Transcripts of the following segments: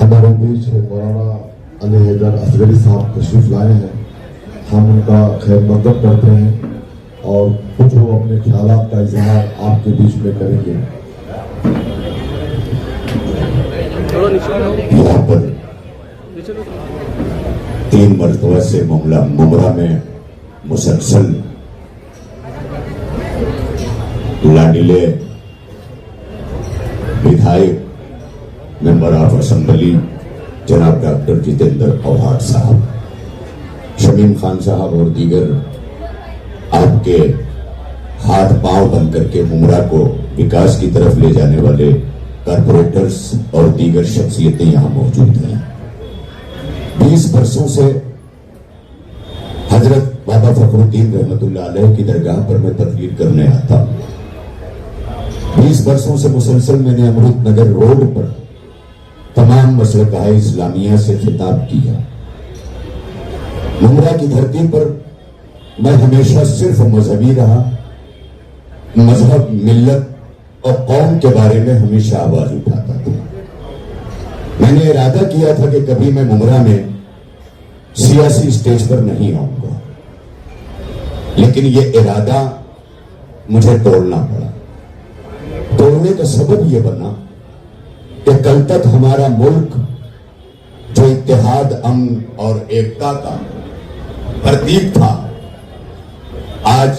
हमारे बीच मौलाना अली हैदर असगरी साहब तशरीफ लाए हैं। हम उनका खैर मकदम करते हैं और कुछ वो अपने ख्यालात का इजहार आपके बीच में करेंगे। यहाँ पर 3 मरतबा से मामला मुमरा में मुसलसल लाडीले विधायक मेंबर ऑफ असेंबली जनाब डॉक्टर जितेंद्र औहाड साहब, शमीम खान साहब और दीगर आपके हाथ पांव बन करके मुमरा को विकास की तरफ ले जाने वाले कारपोरेटर्स और दीगर शख्सियतें यहां मौजूद हैं। 20 वर्षों से हजरत बाबा फखरुद्दीन रहमतुल्लाह अलैह की दरगाह पर मैं तकरीर करने आता हूं। 20 वर्षों से मुसलसल मैंने अमृत नगर रोड पर तमाम मसलकाए इस्लामिया से खिताब किया। मुमरा की धरती पर मैं हमेशा सिर्फ मजहबी रहा, मजहब, मिल्लत और कौम के बारे में हमेशा आवाज उठाता था। मैंने इरादा किया था कि कभी मैं मुमरा में सियासी स्टेज पर नहीं आऊंगा, लेकिन यह इरादा मुझे तोड़ना पड़ा। तोड़ने का सबब यह बना कि कल तक हमारा मुल्क जो इत्तेहाद, अमन और एकता का प्रतीक था, आज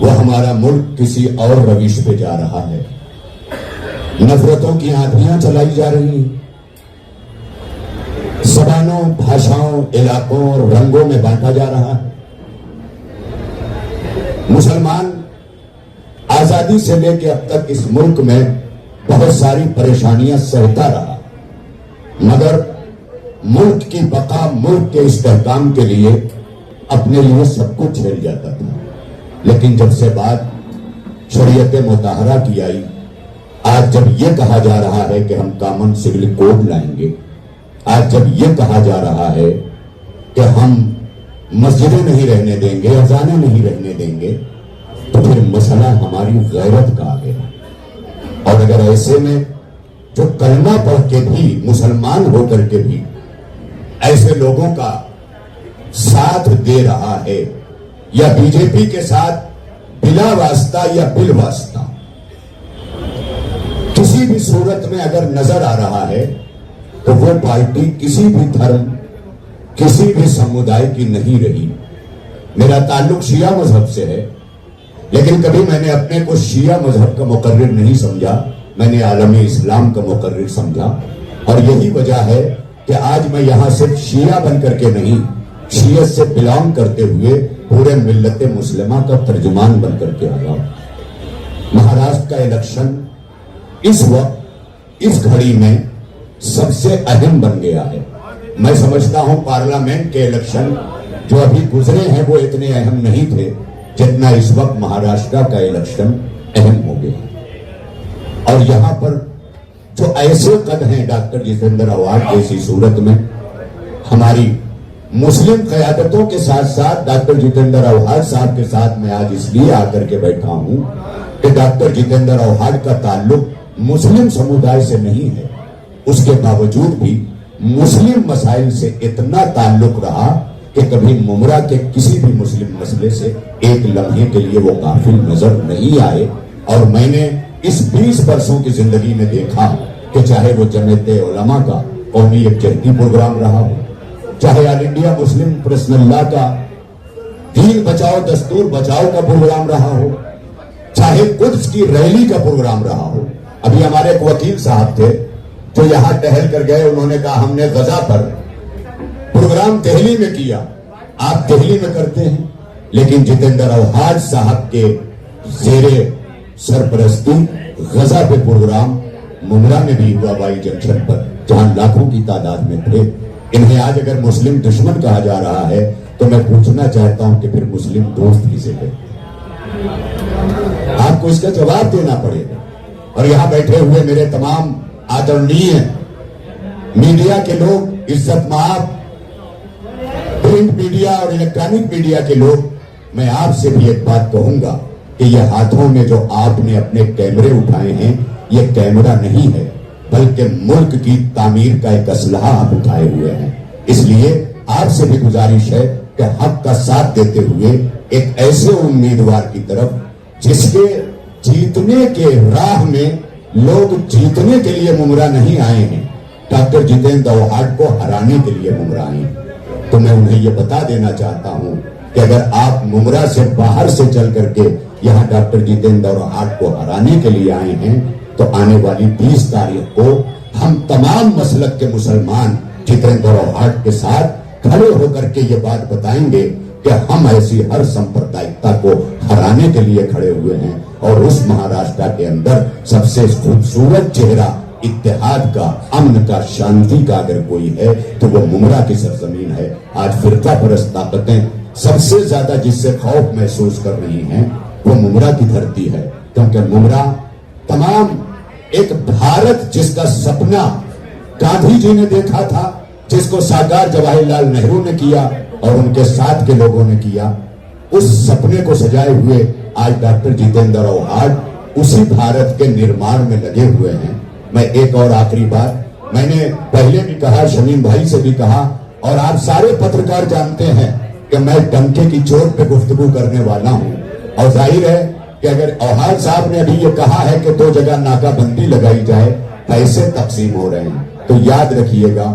वह हमारा मुल्क किसी और रविश पे जा रहा है। नफरतों की आंधियां चलाई जा रही हैं, जबानों, भाषाओं, इलाकों और रंगों में बांटा जा रहा है। मुसलमान आजादी से लेकर अब तक इस मुल्क में बहुत सारी परेशानियां सहता रहा, मगर मुल्क की बका, मुल्क के इस्तेहकाम के लिए अपने लिए सब कुछ झेल जाता था। लेकिन जब से बात शरीयत मुताहरा की आई, आज जब यह कहा जा रहा है कि हम कॉमन सिविल कोड लाएंगे, आज जब यह कहा जा रहा है कि हम मस्जिदें नहीं रहने देंगे, अजानें नहीं रहने देंगे, तो फिर मसला हमारी गैरत का आ गया। और अगर ऐसे में जो कलमा पढ़ के भी, मुसलमान होकर के भी ऐसे लोगों का साथ दे रहा है, या बीजेपी के साथ बिला वास्ता या बिल वास्ता किसी भी सूरत में अगर नजर आ रहा है, तो वो पार्टी किसी भी धर्म, किसी भी समुदाय की नहीं रही। मेरा ताल्लुक शिया मजहब से है, लेकिन कभी मैंने अपने को शिया मजहब का मुकर्रिर नहीं समझा, मैंने आलमी इस्लाम का मुकर्रिर समझा। और यही वजह है कि आज मैं यहां सिर्फ शिया बनकर के नहीं, शियत से बिलोंग करते हुए पूरे मिल्लत मुस्लिमा का तर्जुमान बनकर के आया। महाराष्ट्र का इलेक्शन इस वक्त, इस घड़ी में सबसे अहम बन गया है। मैं समझता हूं पार्लियामेंट के इलेक्शन जो अभी गुजरे हैं वो इतने अहम नहीं थे जितना इस वक्त महाराष्ट्र का इलेक्शन अहम हो गया। और यहां पर जो ऐसे कद हैं डॉक्टर जितेंद्र औहाड जैसी सूरत में, हमारी मुस्लिम क़यादतों के साथ साथ डॉक्टर जितेंद्र औहाड साहब के साथ मैं आज इसलिए आकर के बैठा हूं कि डॉक्टर जितेंद्र औहाड का ताल्लुक मुस्लिम समुदाय से नहीं है, उसके बावजूद भी मुस्लिम मसाइल से इतना ताल्लुक रहा कि कभी मुमरा के किसी भी मुस्लिम मसले से एक लम्हे के लिए वो काफिल नजर नहीं आए। और मैंने इस 20 वर्षों की जिंदगी में देखा कि चाहे वो जमीयत उलमा का कौमी यकजहती प्रोग्राम रहा हो, चाहे ऑल इंडिया मुस्लिम पर्सनल्लाह का दीन बचाओ दस्तूर बचाओ का प्रोग्राम रहा हो, चाहे कुद्स की रैली का प्रोग्राम रहा हो। अभी हमारे एक वकील साहब थे जो यहां टहल कर गए, उन्होंने कहा हमने गजा पर प्रोग्राम दिल्ली में किया। आप दिल्ली में करते हैं, लेकिन जितेंद्र औहाड साहब के जेरे सरपरस्ती गजा पे प्रोग्राम मुमरा में भी हुआ, वाई जंक्शन पर, जहां लाखों की तादाद में थे। इन्हें आज अगर मुस्लिम दुश्मन कहा जा रहा है तो मैं पूछना चाहता हूं कि फिर मुस्लिम दोस्त किसे कहते हैं? आपको इसका जवाब देना पड़ेगा। और यहां बैठे हुए मेरे तमाम आदरणीय मीडिया के लोग, इज्जत माब प्रिंट मीडिया और इलेक्ट्रॉनिक मीडिया के लोग, मैं आपसे भी एक बात कहूंगा कि ये हाथों में जो आपने अपने कैमरे उठाए हैं, ये कैमरा नहीं है, बल्कि मुल्क की तामीर का एक असलहा आप उठाए हुए हैं। इसलिए आपसे भी गुजारिश है कि हक का साथ देते हुए एक ऐसे उम्मीदवार की तरफ जिसके जीतने के राह में लोग जीतने के लिए मुमरा नहीं आए हैं, डॉक्टर जितेंद्र अवहाड को हराने के लिए मुमरा आए हैं। तो मैं उन्हें यह बता देना चाहता हूं कि अगर आप मुमरा से बाहर से चल करके यहां डॉक्टर जितेंद्र अवहाड को हराने के लिए आए हैं, तो आने वाली 20 तारीख को हम तमाम मसलक के मुसलमान जितेंद्र अवहाड के साथ खड़े होकर के ये बात बताएंगे कि हम ऐसी हर सांप्रदायिकता को हराने के लिए खड़े हुए हैं। और उस महाराष्ट्र के अंदर सबसे खूबसूरत चेहरा इत्तेहाद का, अमन का, शांति का अगर कोई है तो वो मुमरा की सरजमीन है। आज फिरका परस्त ताकतें सबसे ज्यादा जिससे खौफ महसूस कर रही हैं वो मुमरा की धरती है, क्योंकि मुमरा तमाम एक भारत जिसका सपना गांधी जी ने देखा था, जिसको साकार जवाहरलाल नेहरू ने किया और उनके साथ के लोगों ने किया, उस सपने को सजाए हुए आज डॉक्टर जितेंद्र अवहाड उसी भारत के निर्माण में लगे हुए हैं। मैं एक और आखिरी बात, मैंने पहले भी कहा, शमीम भाई से भी कहा, और आप सारे पत्रकार जानते हैं कि मैं डंके की चोट पे गुफ्तगू करने वाला हूं। और जाहिर है कि अगर अवहाड साहब ने अभी ये कहा है कि 2 जगह नाकाबंदी लगाई जाए, पैसे तकसीम हो रहे हैं, तो याद रखिएगा,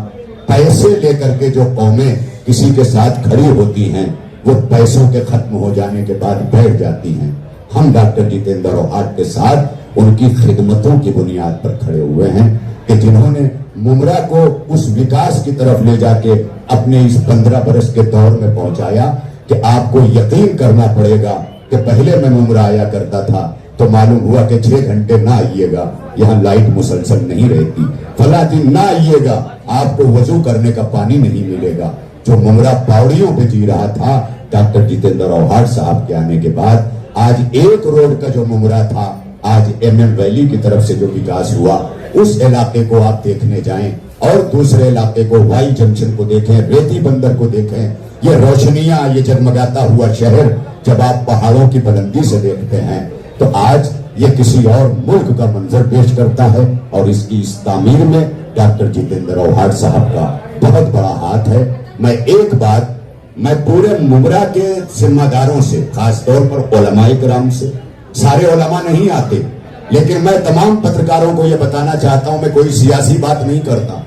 पैसे लेकर के जो कौमें किसी के साथ खड़ी होती हैं वो पैसों के खत्म हो जाने के बाद बैठ जाती हैं। हम डॉक्टर जितेंद्र अवहाड के साथ उनकी खिदमतों की बुनियाद पर खड़े हुए हैं कि जिन्होंने मुमरा को उस विकास की तरफ ले जाके अपने इस 15 बरस के दौर में पहुंचाया कि आपको यकीन करना पड़ेगा कि पहले मैं मुमरा आया करता था तो मालूम हुआ कि 6 घंटे ना आइएगा, यहाँ लाइट मुसलसल नहीं रहती, फला दिन ना आइएगा, आपको वजू करने का पानी नहीं मिलेगा। जो मुमरा पौड़ियों पे जी रहा था, डॉक्टर जितेंद्र अवहाड साहब के आने के बाद आज एक रोड का जो मुमरा था, आज MM वैली की तरफ से जो विकास हुआ, उस इलाके को आप देखने जाएं और दूसरे इलाके को, वाई जंक्शन को देखें, रेती बंदर को देखें, ये रोशनियां, ये जगमगाता हुआ शहर जब आप पहाड़ों की बुलंदी से देखते हैं तो आज ये किसी और मुल्क का मंजर पेश करता है। और इसकी इस तामीर में डॉक्टर जितेंद्र अवहाड साहब का बहुत बड़ा हाथ है। मैं एक बात, मैं पूरे मुमरा के जिम्मेदारों से, खासतौर पर उलमाए किराम से, सारे उलमा नहीं आते, लेकिन मैं तमाम पत्रकारों को यह बताना चाहता हूं, मैं कोई सियासी बात नहीं करता,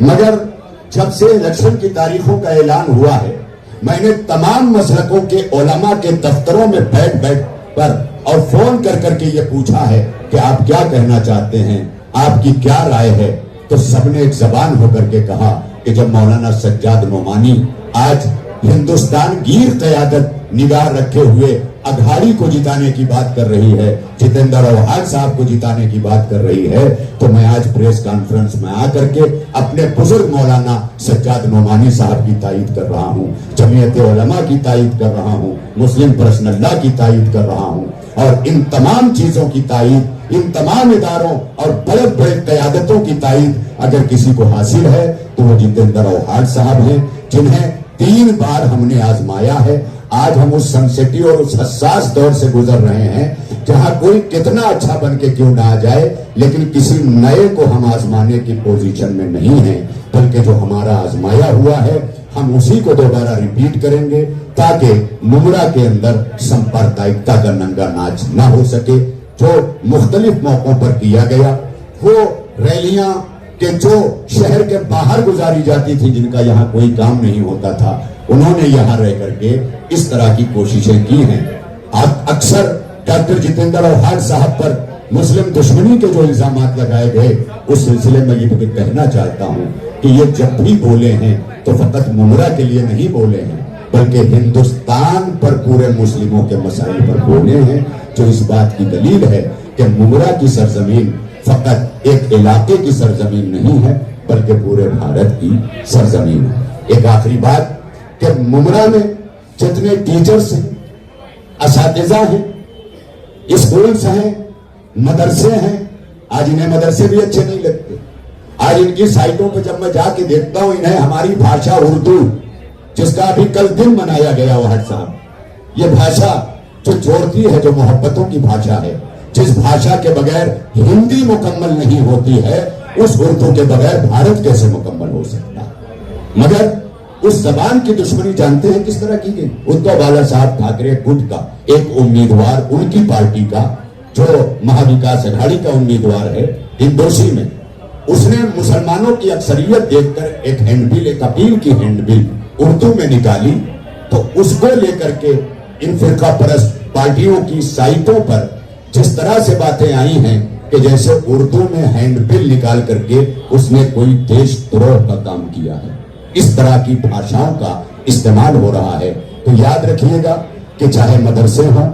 मगर जब से इलेक्शन की तारीखों का ऐलान हुआ है, मैंने तमाम मसलकों के उलमा के दफ्तरों में बैठ कर और फोन कर करके ये पूछा है कि आप क्या कहना चाहते हैं, आपकी क्या राय है। तो सबने एक जबान होकर के कहा कि जब मौलाना सज्जाद नोमानी आज हिंदुस्तान गिर क़यादत निगाह रखे हुए अघाड़ी को जिताने की बात कर रही है, जितेंद्र अवहाड साहब को जिताने की बात कर रही है, तो मैं आज प्रेस कॉन्फ्रेंस में आकर के अपने बुजुर्ग मौलाना सज्जाद नोमानी साहब की तायद कर रहा हूं, जमीयत उलमा की तायद कर रहा हूं, मुस्लिम पर्सनल्लाह की तायद कर रहा हूं। और इन तमाम चीजों की तायद, इन तमाम इदारों और बड़े बड़े क़यादतों की तायद अगर किसी को हासिल है तो वो जितेंद्र अवहाड साहब हैं, जिन्हें 3 बार हमने आजमाया है। आज हम उस सेंसिटिव और उस हसास दौर से गुजर रहे हैं जहां कोई कितना अच्छा बन के क्यों ना आ जाए, लेकिन किसी नए को हम आजमाने की पोजीशन में नहीं है, बल्कि जो हमारा आजमाया हुआ है हम उसी को दोबारा रिपीट करेंगे ताकि मुमरा के अंदर सांप्रदायिकता का नंगा नाच ना हो सके। जो मुख्तलिफ मौकों पर किया गया, वो रैलियां कि जो शहर के बाहर गुजारी जाती थी, जिनका यहाँ कोई काम नहीं होता था, उन्होंने यहाँ रह करके इस तरह की कोशिशें की हैं। अक्सर डॉक्टर जितेंद्र अवहाड साहब पर मुस्लिम दुश्मनी के जो इल्जाम लगाए गए, उस सिलसिले में ये भी कहना चाहता हूँ कि ये जब भी बोले हैं तो फकत मुमरा के लिए नहीं बोले हैं, बल्कि हिंदुस्तान पर पूरे मुस्लिमों के मसाइल पर बोले हैं, जो इस बात की दलील है कि मुमरा की सरजमीन फकत एक इलाके की सरजमीन नहीं है, बल्कि पूरे भारत की सरजमीन है। एक आखिरी बात कि मुमरा में जितने टीचर्स हैं, असातिज़ा हैं, स्कूल्स हैं, मदरसे हैं, आज इन्हें मदरसे भी अच्छे नहीं लगते। आज इनकी साइटों पर जब मैं जाके देखता हूं, इन्हें हमारी भाषा उर्दू, जिसका अभी कल दिन मनाया गया अवहाड साहब, ये भाषा जो जोड़ती है, जो मोहब्बतों की भाषा है, जिस भाषा के बगैर हिंदी मुकम्मल नहीं होती है, उस उर्दू के बगैर भारत कैसे मुकम्मल हो सकता है। मगर उस जबान की दुश्मनी जानते हैं किस तरह की गई। उद्धव बाला साहब ठाकरे गुट का एक उम्मीदवार, उनकी पार्टी का जो महाविकास अघाड़ी का उम्मीदवार है हिंदोशी में, उसने मुसलमानों की अक्सरियत देखकर एक हैंडबिल, एक अपील की हैंडबिल उर्दू में निकाली। तो उसको लेकर के इन फिरका परस्त पार्टियों की साइटों पर जिस तरह से बातें आई हैं कि जैसे उर्दू में हैंडबिल निकाल करके उसने कोई देशद्रोह का काम किया है, इस तरह की भाषाओं का इस्तेमाल हो रहा है। तो याद रखिएगा कि चाहे मदरसे हों,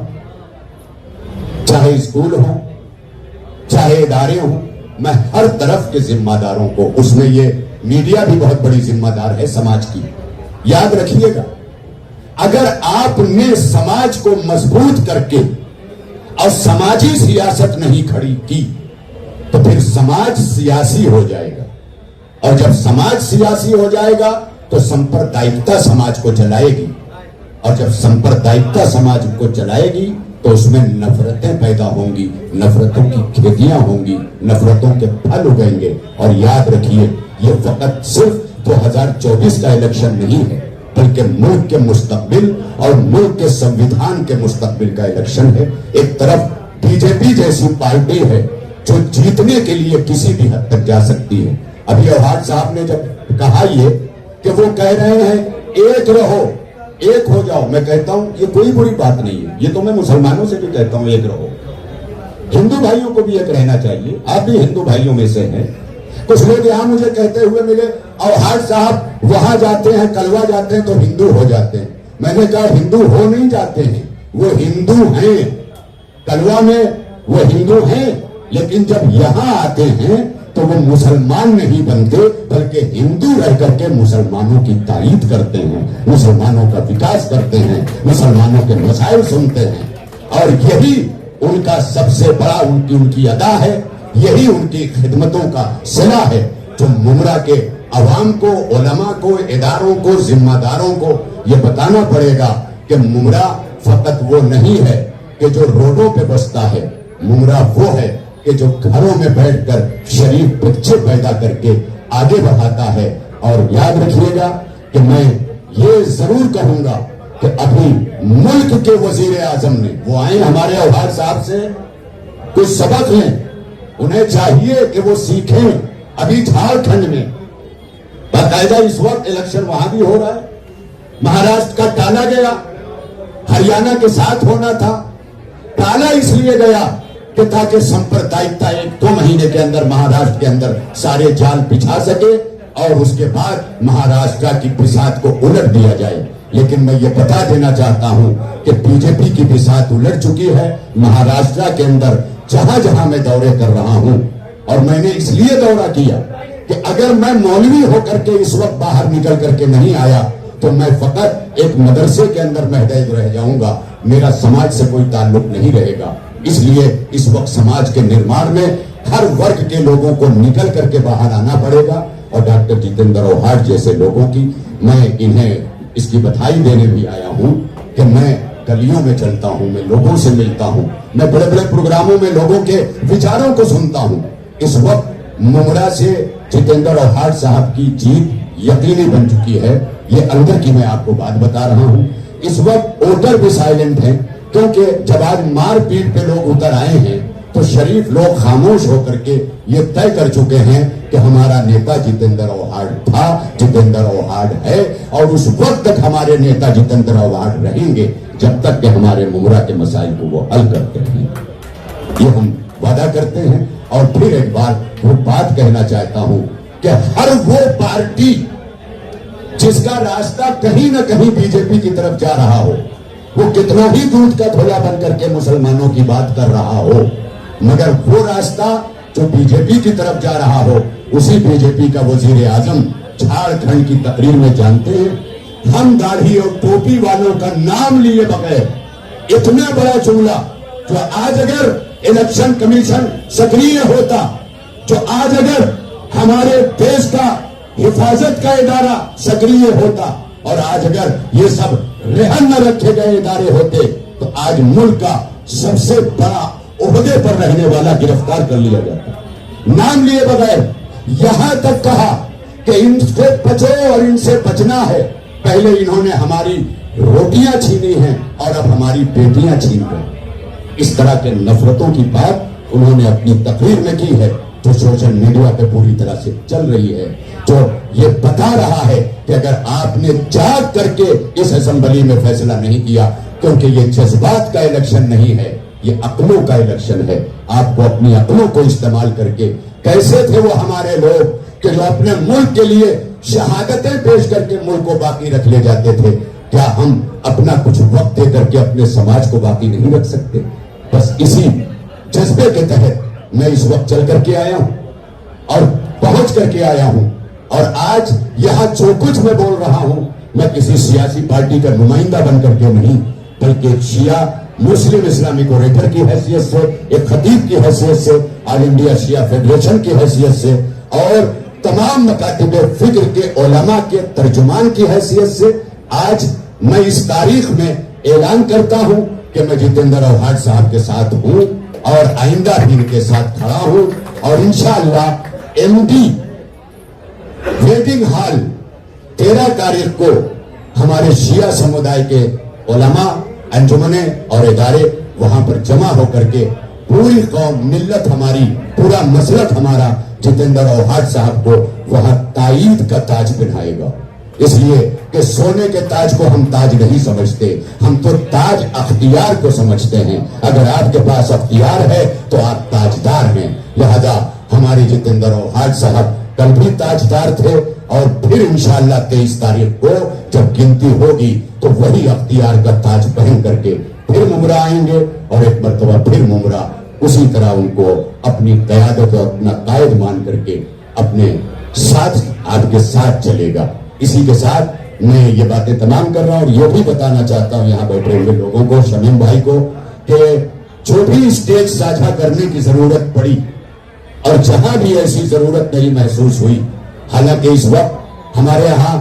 चाहे स्कूल हों, चाहे इदारे हों, मैं हर तरफ के जिम्मेदारों को, उसमें ये मीडिया भी बहुत बड़ी जिम्मेदार है समाज की, याद रखिएगा अगर आपने समाज को मजबूत करके और समाजी सियासत नहीं खड़ी की तो फिर समाज सियासी हो जाएगा, और जब समाज सियासी हो जाएगा तो सांप्रदायिकता समाज को चलाएगी, और जब सांप्रदायिकता समाज को चलाएगी तो उसमें नफरतें पैदा होंगी, नफरतों की खेतियां होंगी, नफरतों के फल उगेंगे। और याद रखिए ये फकत सिर्फ 2024 का इलेक्शन नहीं है, बल्कि मुल्क के मुस्तकबिल और मुल्क के संविधान के मुस्तकबिल का इलेक्शन है। एक तरफ बीजेपी जैसी पार्टी है जो जीतने के लिए किसी भी हद तक जा सकती है। अभी औहाड साहब ने जब कहा ये कि वो कह रहे हैं एक रहो, एक हो जाओ, मैं कहता हूं ये कोई बुरी बात नहीं है, ये तो मैं मुसलमानों से भी कहता हूं एक रहो, हिंदू भाइयों को भी एक रहना चाहिए, आप भी हिंदू भाइयों में से हैं। कुछ लोग यहां मुझे कहते हुए मिले, औहाड साहब वहां जाते हैं, कलवा जाते हैं तो हिंदू हो जाते हैं। मैंने कहा हिंदू हो नहीं जाते हैं, वो हिंदू हैं, कलवा में वो हिंदू हैं, लेकिन जब यहां आते हैं तो वो मुसलमान नहीं बनते, बल्कि हिंदू रह करके मुसलमानों की तारीफ करते हैं, मुसलमानों का विकास करते हैं, मुसलमानों के मसाइल सुनते हैं। और यही उनका सबसे बड़ा उनकी अदा है, यही उनकी खिदमतों का सिला है जो मुमरा के अवाम को, उलमा को, इदारों को, जिम्मेदारों को ये बताना पड़ेगा कि मुमरा फकत वो नहीं है कि जो रोडों पे बसता है, मुमरा वो है कि जो घरों में बैठकर शरीफ बच्चे पैदा करके आगे बढ़ाता है। और याद रखिएगा कि मैं ये जरूर कहूंगा कि अभी मुल्क के वजीर आजम ने, वो आए हमारे औहाड साहब से कुछ सबक लें, उन्हें चाहिए कि वो सीखें। अभी झारखंड में बाकायदा इस वक्त इलेक्शन वहां भी हो रहा है, महाराष्ट्र का टाला गया, हरियाणा के साथ होना था, टाला इसलिए गया कि ताकि सांप्रदायिकता 1-2 महीने के अंदर महाराष्ट्र के अंदर सारे जाल बिछा सके और उसके बाद महाराष्ट्र की बिसात को उलट दिया जाए। लेकिन मैं ये बता देना चाहता हूं कि बीजेपी की बिसात उलट चुकी है महाराष्ट्र के अंदर, जहां जहां मैं दौरे कर रहा हूं। और मैंने इसलिए दौरा किया कि अगर मैं मौलवी होकर के इस वक्त बाहर निकल करके नहीं आया तो मैं फकत एक मदरसे के अंदर महदूद रह जाऊंगा, मेरा समाज से कोई ताल्लुक नहीं रहेगा। इसलिए इस वक्त समाज के निर्माण में हर वर्ग के लोगों को निकल करके बाहर आना पड़ेगा। और डॉक्टर जितेंद्र औहाड जैसे लोगों की मैं इन्हें इसकी बधाई देने भी आया हूं कि मैं गलियों में चलता हूं, मैं लोगों से मिलता हूं, मैं बड़े बड़े प्रोग्रामों में लोगों के विचारों को सुनता हूं। इस वक्त मुमरा से जितेंद्र औहाड साहब की जीत यकीनी बन चुकी है। ये अंदर की मैं आपको बात बता रहा हूं। इस वक्त वोटर भी साइलेंट हैं, क्योंकि जब आज मारपीट पे लोग उतर आए हैं तो शरीफ लोग खामोश होकर के ये तय कर चुके हैं कि हमारा नेता जितेंद्र औहाड था, जितेंद्र औहाड है, और उस वक्त तक हमारे नेता जितेंद्र औहाड रहेंगे जब तक कि हमारे मुमरा के मसाइल को वो हल करते हैं। ये हम वादा करते हैं। और फिर एक बार वो बात कहना चाहता हूं कि हर वो पार्टी जिसका रास्ता कहीं ना कहीं बीजेपी की तरफ जा रहा हो, वो कितना ही दूध का धोला बन करके मुसलमानों की बात कर रहा हो, मगर वो रास्ता जो बीजेपी की तरफ जा रहा हो, उसी बीजेपी का वजीर आजम झारखंड की तकरीर में जानते हैं, हम दाढ़ी और टोपी वालों का नाम लिए बगैर इतना बड़ा जुमला जो आज अगर इलेक्शन कमीशन सक्रिय होता, जो आज अगर हमारे देश का हिफाजत का इदारा सक्रिय होता, और आज अगर ये सब रहन न रखे गए इदारे होते, तो आज मुल्क का सबसे बड़ा ओहदे पर रहने वाला गिरफ्तार कर लिया जाता। नाम लिए बगैर यहां तक कहा कि इनसे बचो और इनसे बचना है। पहले इन्होंने हमारी रोटियां छीनी हैं और अब हमारी बेटियां छीन गए। इस तरह के नफरतों की बात उन्होंने अपनी तकरीर में की है, जो सोशल मीडिया पे पूरी तरह से चल रही है, जो ये बता रहा है कि अगर आपने जाग करके इस असेंबली में फैसला नहीं किया, क्योंकि ये जज्बात का इलेक्शन नहीं है, ये अक्लों का इलेक्शन है। आपको अपनी अक्लों को इस्तेमाल करके, कैसे थे वो हमारे लोग कि जो अपने मुल्क के लिए शहादतें पेश करके मुल्क को बाकी रख ले जाते थे, क्या हम अपना कुछ वक्त दे करके अपने समाज को बाकी नहीं रख सकते? बस इसी जज्बे के तहत मैं इस वक्त चल करके आया हूं और पहुंच करके आया हूं। और आज यहां जो कुछ मैं बोल रहा हूं, मैं किसी सियासी पार्टी का नुमाइंदा बन करके नहीं, बल्कि एक शिया मुस्लिम इस्लामिक ओरेटर की हैसियत से, एक खतीब की हैसियत से, ऑल इंडिया शिया फेडरेशन की हैसियत से और तमाम मकातिब फिक्र के उलमा के तर्जुमान की हैसियत से आज मैं इस तारीख में ऐलान करता हूं कि मैं जितेंद्र आव्हाड साहब के साथ हूं और आइंदा भी इनके साथ खड़ा हूं। और इंशाअल्लाह एमडी वेडिंग हॉल 13 तारीख को हमारे शिया समुदाय के उलमा, अंजुमने और इदारे वहां पर जमा होकर के पूरी कौम, मिल्लत हमारी, पूरा मसलक हमारा जितेंद्र आव्हाड साहब को वहां ताईद का ताज पहनाएगा। इसलिए कि सोने के ताज को हम ताज नहीं समझते, हम तो ताज अख्तियार को समझते हैं। अगर आपके पास अख्तियार है तो आप ताजदार हैं। लिहाजा हमारे जितेंद्र आव्हाड साहब कल भी ताजदार थे और फिर इंशाअल्लाह 23 तारीख को जब गिनती होगी तो वही अख्तियार का ताज पहन करके फिर मुमरा आएंगे और एक मरतबा फिर मुमरा उसी तरह उनको अपनी क़यादत और अपना कायद मान करके अपने साथ, आपके साथ चलेगा। इसी के साथ मैं ये बातें तमाम कर रहा हूं और ये भी बताना चाहता हूं यहां बैठे हुए लोगों को, शमीम भाई को, कि जो भी स्टेज साझा करने की जरूरत पड़ी और जहां भी ऐसी जरूरत नहीं महसूस हुई, हालांकि इस वक्त हमारे यहाँ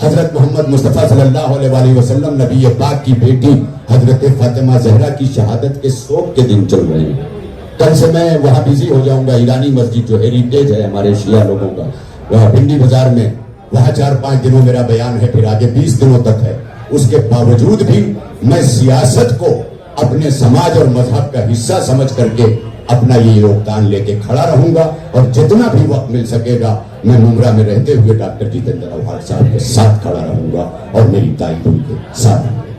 हजरत मोहम्मद मुस्तफ़ा सल्लल्लाहु अलैहि वसल्लम नबी पाक की बेटी हजरत फातिमा जहरा की शहादत के शोक के दिन चल रहे हैं। कल से मैं वहां बिजी हो जाऊंगा। ईरानी मस्जिद जो हेरिटेज है हमारे शिया लोगों का, वह भिंडी बाजार में, वहां 4-5 दिनों मेरा बयान है, फिर आगे 20 दिनों तक है। उसके बावजूद भी मैं सियासत को अपने समाज और मजहब का हिस्सा समझ करके अपना ये योगदान लेके खड़ा रहूंगा और जितना भी वक्त मिल सकेगा मैं मुमरा में रहते हुए डॉक्टर जितेंद्र आव्हाड साहब के साथ खड़ा रहूंगा और मेरी तारीफ उनके साथ।